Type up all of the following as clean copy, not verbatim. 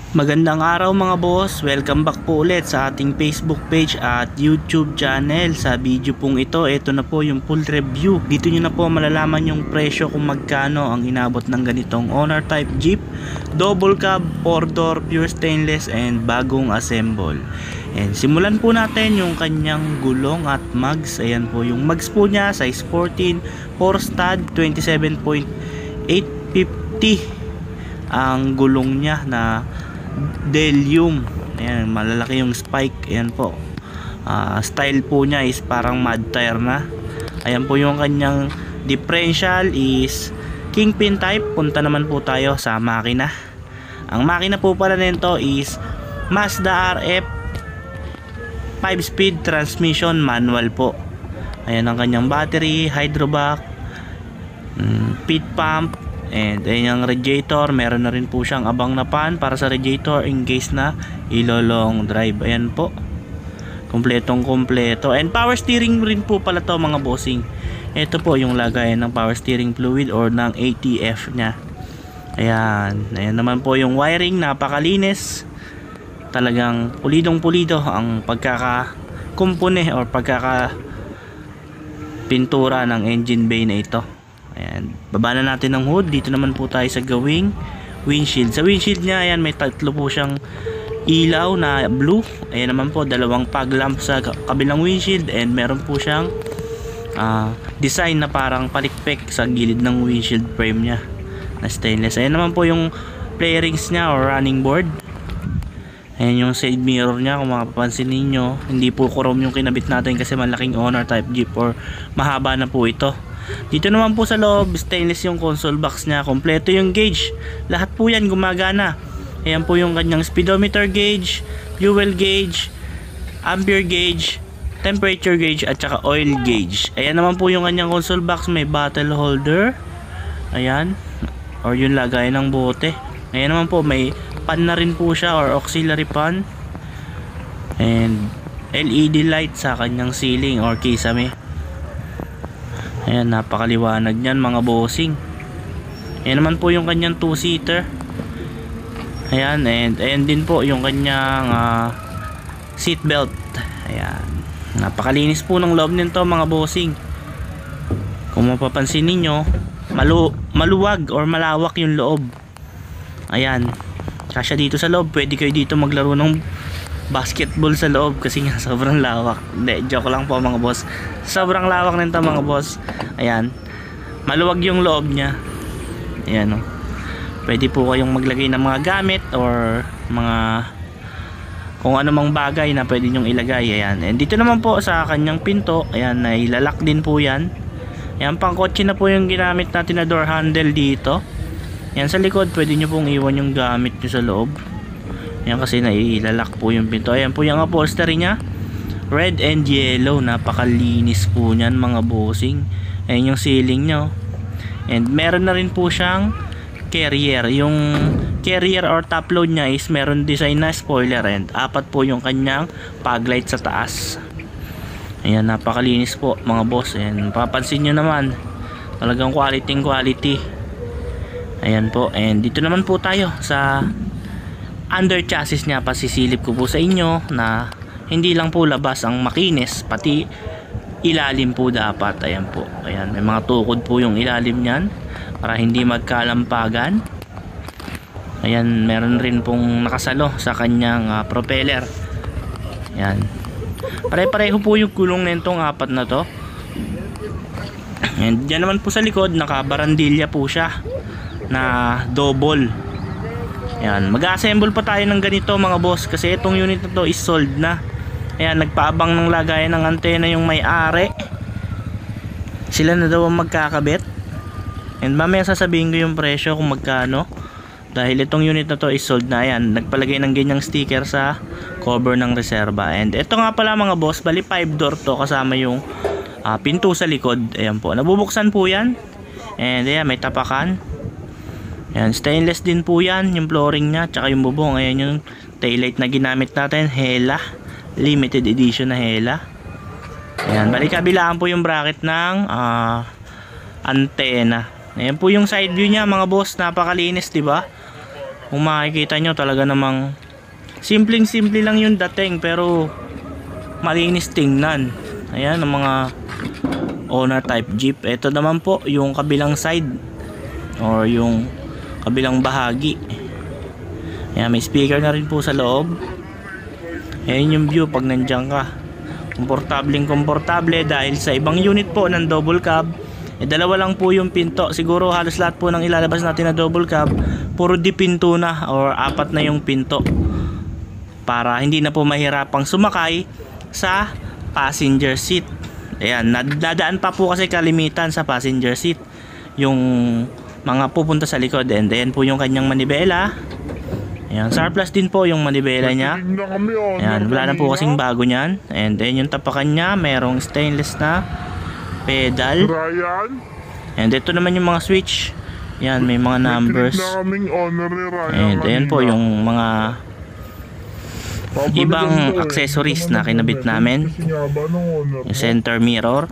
Magandang araw mga boss, welcome back po ulit sa ating Facebook page at YouTube channel. Sa video pong ito na po yung full review. Dito nyo na po malalaman yung presyo kung magkano ang inabot ng ganitong owner type Jeep double cab, 4-door, pure stainless and bagong assemble. And simulan po natin yung kanyang gulong at mags. Ayan po yung mags po niya, size 14, 4 stud, 27.850 ang gulong niya na Delium. Ayan, malalaki yung spike. Ayan po, style po niya is parang mud tire na. Ayan po yung kanyang differential is kingpin type. Punta naman po tayo sa makina. Ang makina po pala nito is Mazda RF 5-speed transmission manual po. Ayan ang kanyang battery, hydrovac, pit pump, and ayan yung radiator. Meron na rin po siyang abang na pan para sa radiator in case na ilolong drive. Ayan po, kompletong kompleto. And power steering rin po pala to mga bossing. Ito po yung lagayan ng power steering fluid or ng ATF nya. Ayan, ayan naman po yung wiring, napakalinis. Talagang pulidong pulido ang pagkakakumpune or pagkakapintura ng engine bay na ito. Ayan, baba na natin ng hood. Dito naman po tayo sa gawing windshield. Sa windshield nya, ayan, may tatlo po siyang ilaw na blue. Ayan naman po, dalawang fog lamp sa kabilang windshield. And meron po siyang design na parang palikpik sa gilid ng windshield frame nya na stainless. Ayan naman po yung play rings nya or running board. Ayan yung side mirror nya, kung mapapansin ninyo. Hindi po chrome yung kinabit natin kasi malaking owner type Jeep or mahaba na po ito. Dito naman po sa loob, stainless yung console box nya. Kompleto yung gauge, lahat po yan gumagana. Ayan po yung kanyang speedometer gauge, fuel gauge, ampere gauge, temperature gauge at saka oil gauge. Ayan naman po yung kanyang console box, may bottle holder. Ayan, or yung lagay ng bote. Ayan naman po, may pan na rin po siya or auxiliary pan. And LED light sa kanyang ceiling or kisame. Ayan, napakaliwanag niyan mga bossing. Ayan naman po yung kanyang 2-seater. Ayan, and ayan din po yung kanyang seat belt. Ayan, napakalinis po ng loob nito mga bossing. Kung mapapansin ninyo, maluwag or malawak yung loob. Ayan, kasya dito sa loob. Pwede kayo dito maglaro ng basketball sa loob kasi nga sobrang lawak. Hindi, joke lang po mga boss, sobrang lawak nito mga boss. Ayan, maluwag yung loob nya. Ayan, oh. Pwede po kayong maglagay ng mga gamit or mga kung ano mang bagay na pwede nyong ilagay. Ayan, and dito naman po sa kanyang pinto, ayan, na ilalak din po yan. Ayan, pang kotse na po yung ginamit natin na door handle dito. Ayan, sa likod pwede nyo pong iwan yung gamit nyo sa loob. Ayan, kasi nailalak po yung pinto. Ayan po yung upholstery nya, red and yellow. Napakalinis po nyan mga bossing. Ayan yung ceiling nya, oh. And meron na rin po siyang carrier. Yung carrier or top load nya is meron design na spoiler and apat po yung kanyang fog light sa taas. Ayan, napakalinis po mga boss. Ayan, papansin nyo naman, talagang quality. Ayan po, and dito naman po tayo sa under chassis nya. Pasisilip ko po sa inyo na hindi lang po labas ang makinis, pati ilalim po dapat. Ayan po, ayan, may mga tukod po yung ilalim nyan para hindi magkalampagan. Ayan, meron rin pong nakasalo sa kanyang propeller. Ayan, pare-pareho po yung gulong nitong apat na to. And dyan naman po sa likod, nakabarandilya po siya na double. Ayan, mag-assemble pa tayo ng ganito mga boss kasi itong unit na to is sold na. Ayan, nagpaabang ng lagayan ng antena yung may-ari. Sila na daw ang magkakabit. And mamaya sasabihin ko yung presyo kung magkano, dahil itong unit na to is sold na. Ayan, nagpalagay ng ganyang sticker sa cover ng reserva. And ito nga pala mga boss, bali 5-door to kasama yung pinto sa likod. Ayan po, nabubuksan po yan. And ayan, may tapakan. Ayan, stainless din po yan yung flooring nya, tsaka yung bubong. Ayan yung taillight na ginamit natin, Hella, limited edition na Hella. Ayan, bali kabilaan po yung bracket ng antena. Ayan po yung side view niya mga boss, napakalinis, 'di ba? Kung makikita nyo, talaga namang simpleng-simple lang yung dating, pero malinis tingnan. Ayan ang mga owner type Jeep. Ito naman po yung kabilang side or yung kabilang bahagi. Ayan, may speaker na rin po sa loob. Ayan yung view pag nandiyan ka. Komportable dahil sa ibang unit po ng double cab, dalawa lang po yung pinto. Siguro halos lahat po ng ilalabas natin na double cab, puro di pinto na or apat na yung pinto, para hindi na po mahirapang sumakay sa passenger seat. Ayan, nadadaan pa po kasi kalimitan sa passenger seat yung mga pupunta sa likod. And ayan po yung kanyang manibela. Ayan, surplus din po yung manibela niya. Ayan, wala na po kasing bago niyan. And then yung tapakan niya, merong stainless na pedal. And ito naman yung mga switch. Ayan, may mga numbers. And ayan po yung mga ibang accessories na kinabit namin. Yung center mirror.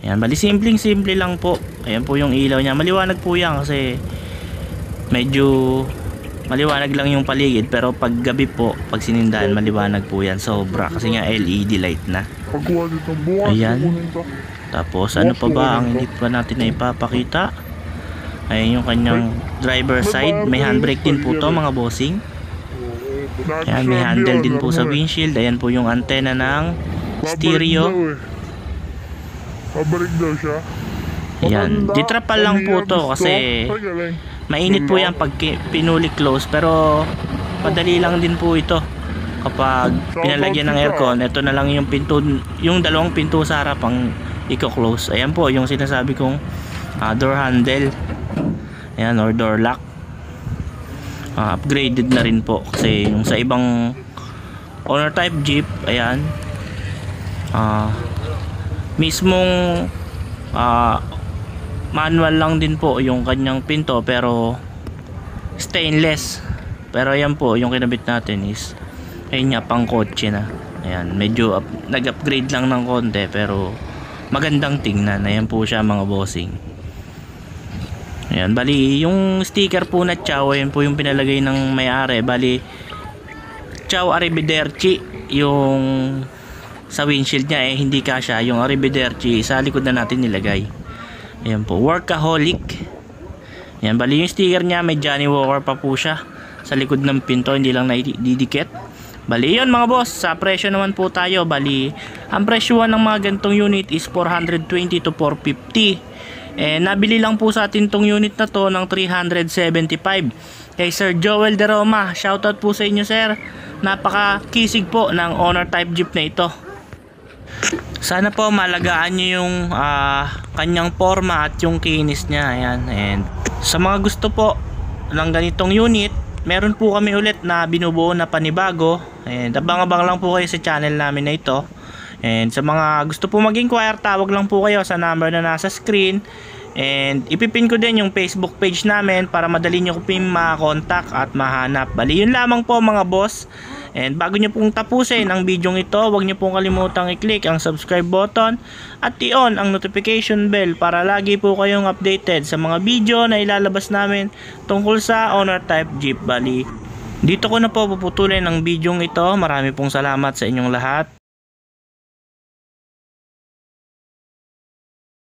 Ayan, bali simple lang po. Ayan po yung ilaw niya. Maliwanag po yan kasi medyo maliwanag lang yung paligid, pero pag gabi po, pag sinindahan, maliwanag po yan sobra kasi nga LED light na. Ayan. Tapos ano pa ba ang hindi pa natin na ipapakita? Ayan yung kanyang driver side. May handbrake din po to mga bossing. Ayan, may handle din po sa windshield. Ayan po yung antena ng stereo. Pabalik daw siya. Ayan, ditrapal lang po to kasi mainit po yan pag pinuli close, pero madali lang din po ito kapag pinalagyan ng aircon. Ito na lang yung pinto, yung dalawang pinto sa harap ang i-close. Ayan po yung sinasabi kong door handle. Ayan, or door lock. Upgraded na rin po kasi yung sa ibang owner type Jeep, ayan, mismong manual lang din po yung kanyang pinto, pero stainless. Pero ayan po yung kinabit natin is ayun nga, pang kotse na. Ayan, medyo nag-upgrade lang ng konti pero magandang tingnan. Ayan po siya mga bossing. Ayan, bali yung sticker po na Ciao, ayan po yung pinalagay ng may-ari. Bali Ciao Arrivederci yung sa windshield niya, hindi kasya yung Arrivederci sa likod na natin nilagay. Ayan po, workaholic. Ayan, bali yung sticker niya may Johnny Walker pa po siya sa likod ng pinto, hindi lang naididikit. Bali yun mga boss, sa presyo naman po tayo. Bali ang presyuhan ng mga gantong unit is 420 to 450. Nabili lang po sa atin tong unit na to ng 375 kay Sir Joel De Roma. Shoutout po sa inyo sir, napaka-kisig po ng owner type Jeep na ito. Sana po malagaan nyo yung kanyang forma at yung kinis niya. Ayan. And sa mga gusto po ng ganitong unit, meron po kami ulit na binubuo na panibago. And abang-abang lang po kayo sa channel namin na ito. And sa mga gusto po mag-inquire, tawag lang po kayo sa number na nasa screen. And ipipin ko din yung Facebook page namin para madali nyo po ma-contact at mahanap. Bali yun lamang po mga boss. And bago nyo pong tapusin ang video ito, huwag nyo pong kalimutang i-click ang subscribe button at i-on ang notification bell para lagi po kayong updated sa mga video na ilalabas namin tungkol sa owner type Jeep. Bali dito ko na po puputulin ang video ito. Marami pong salamat sa inyong lahat.